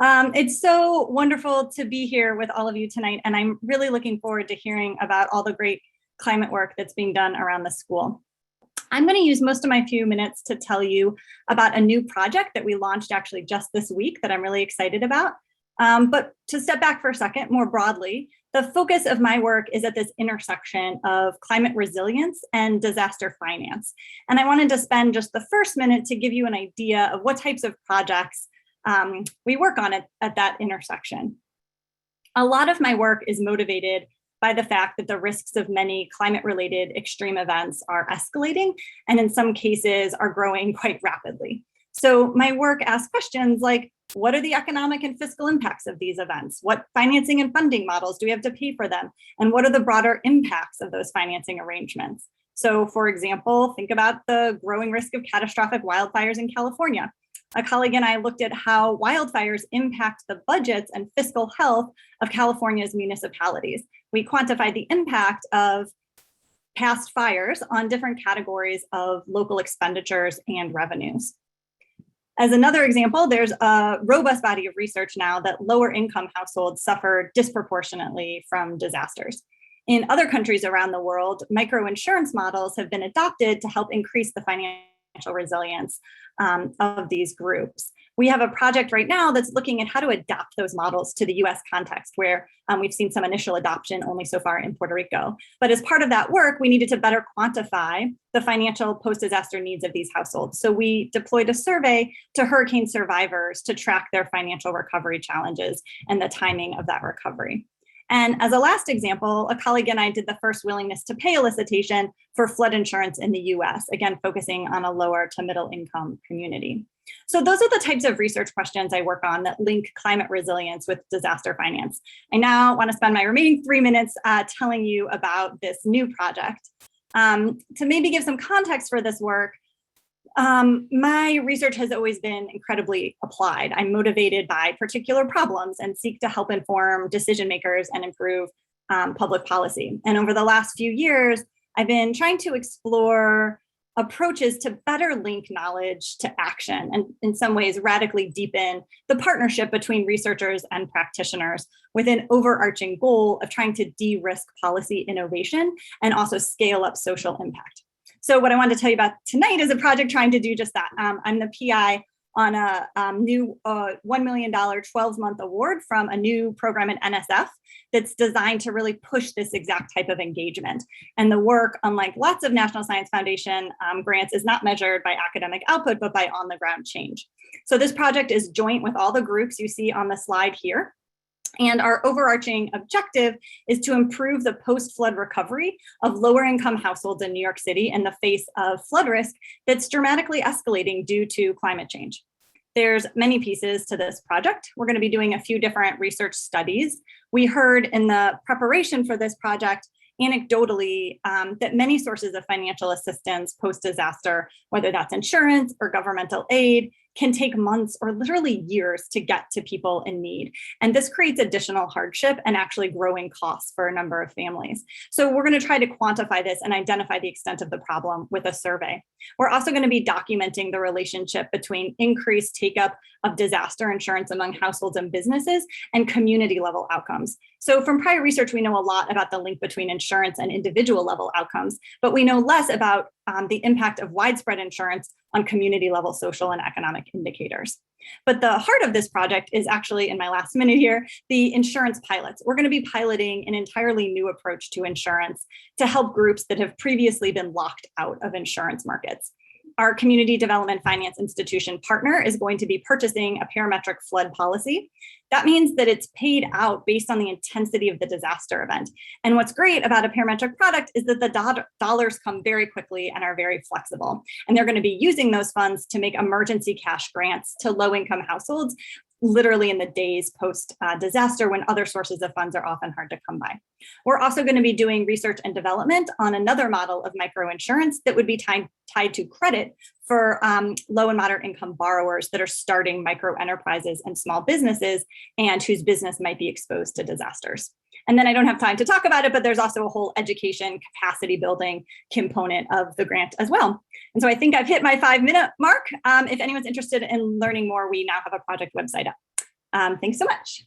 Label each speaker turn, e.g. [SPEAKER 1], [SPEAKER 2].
[SPEAKER 1] It's so wonderful to be here with all of you tonight, and I'm really looking forward to hearing about all the great climate work that's being done around the school. I'm going to use most of my few minutes to tell you about a new project that we launched actually just this week that I'm really excited about. But to step back for a second, more broadly, the focus of my work is at this intersection of climate resilience and disaster finance. And I wanted to spend just the first minute to give you an idea of what types of projects we work on at that intersection. A lot of my work is motivated by the fact that the risks of many climate-related extreme events are escalating, and in some cases are growing quite rapidly. So my work asks questions like, what are the economic and fiscal impacts of these events? What financing and funding models do we have to pay for them? And what are the broader impacts of those financing arrangements? So for example, think about the growing risk of catastrophic wildfires in California. A colleague and I looked at how wildfires impact the budgets and fiscal health of California's municipalities. We quantified the impact of past fires on different categories of local expenditures and revenues. As another example, there's a robust body of research now that lower income households suffer disproportionately from disasters. In other countries around the world, microinsurance models have been adopted to help increase the financial resilience of these groups. We have a project right now that's looking at how to adapt those models to the US context, where we've seen some initial adoption only so far in Puerto Rico. But as part of that work, we needed to better quantify the financial post-disaster needs of these households. So we deployed a survey to hurricane survivors to track their financial recovery challenges and the timing of that recovery. And as a last example, a colleague and I did the first willingness to pay elicitation for flood insurance in the US, again, focusing on a lower to middle income community. So those are the types of research questions I work on that link climate resilience with disaster finance. I now want to spend my remaining 3 minutes telling you about this new project. To maybe give some context for this work, my research has always been incredibly applied. I'm motivated by particular problems and seek to help inform decision makers and improve public policy. And over the last few years, I've been trying to explore approaches to better link knowledge to action and in some ways radically deepen the partnership between researchers and practitioners with an overarching goal of trying to de-risk policy innovation and also scale up social impact. So what I wanted to tell you about tonight is a project trying to do just that. I'm the PI on a new $1 million 12-month award from a new program at NSF that's designed to really push this exact type of engagement. And the work, unlike lots of National Science Foundation grants, is not measured by academic output, but by on-the-ground change. So this project is joint with all the groups you see on the slide here. And our overarching objective is to improve the post-flood recovery of lower income households in New York City in the face of flood risk that's dramatically escalating due to climate change. There's many pieces to this project. We're going to be doing a few different research studies. We heard in the preparation for this project anecdotally that many sources of financial assistance post-disaster, whether that's insurance or governmental aid, can take months or literally years to get to people in need. And this creates additional hardship and actually growing costs for a number of families. So we're going to try to quantify this and identify the extent of the problem with a survey. We're also going to be documenting the relationship between increased take-up of disaster insurance among households and businesses and community level outcomes. So from prior research, we know a lot about the link between insurance and individual level outcomes, but we know less about the impact of widespread insurance on community level social and economic indicators. But the heart of this project is actually, in my last minute here, the insurance pilots. We're going to be piloting an entirely new approach to insurance to help groups that have previously been locked out of insurance markets. Our community development finance institution partner is going to be purchasing a parametric flood policy. That means that it's paid out based on the intensity of the disaster event. And what's great about a parametric product is that the dollars come very quickly and are very flexible. And they're going to be using those funds to make emergency cash grants to low-income households, literally in the days post disaster when other sources of funds are often hard to come by. We're also going to be doing research and development on another model of microinsurance that would be tied to credit for low and moderate income borrowers that are starting micro enterprises and small businesses and whose business might be exposed to disasters. And then I don't have time to talk about it, but there's also a whole education capacity building component of the grant as well. And so I think I've hit my 5-minute mark. If anyone's interested in learning more, we now have a project website up. Thanks so much.